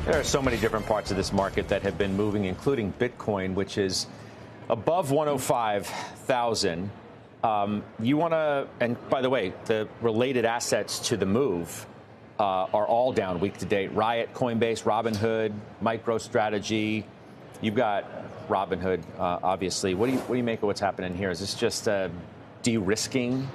There are so many different parts of this market that have been moving, including Bitcoin, which is above 105,000. You want to, and by the way, the related assets to the move are all down week to date. Riot, Coinbase, Robinhood, MicroStrategy. You've got Robinhood, obviously. What do you make of what's happening here? Is this just a de-risking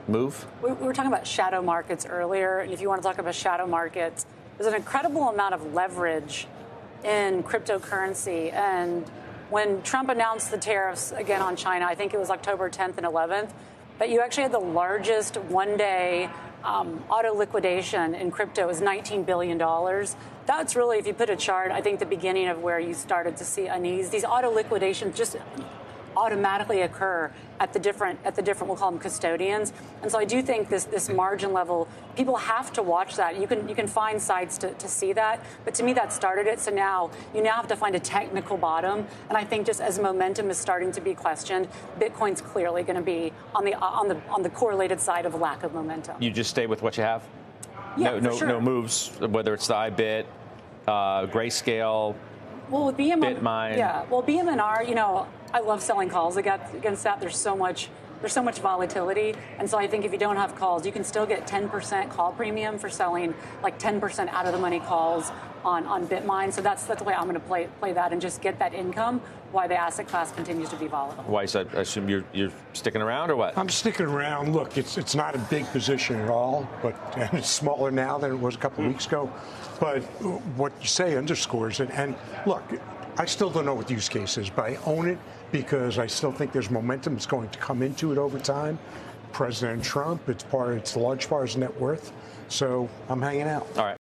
move? We were talking about shadow markets earlier, and if you want to talk about shadow markets, there's an incredible amount of leverage in cryptocurrency. And when Trump announced the tariffs again on China, I think it was October 10th and 11th, that you actually had the largest one-day auto liquidation in crypto is $19 billion. That's really, if you put a chart, I think the beginning of where you started to see unease. These auto liquidations just automatically occur at the different, we'll call them custodians. And so I do think this margin level, people have to watch that. You can find sites to see that, but to me that started it. So now you have to find a technical bottom, and I think just as momentum is starting to be questioned, Bitcoin's clearly going to be on the correlated side of lack of momentum. You just stay with what you have? Yeah, sure. No moves, whether it's the iBit, Grayscale, well, with Bitmine. Yeah, well, BM&R, I love selling calls against that. There's so much volatility. And so I think if you don't have calls, you can still get 10% call premium for selling like 10% out of the money calls on Bitmine. So that's the way I'm going to play that and just get that income while the asset class continues to be volatile. Why? So I assume you're sticking around or what? I'm sticking around. Look, it's not a big position at all, but and it's smaller now than it was a couple of weeks ago. But what you say underscores it. And look, I still don't know what the use case is, but I own it because I still think there's momentum that's going to come into it over time. President Trump, it's a large part of his net worth. So I'm hanging out. All right.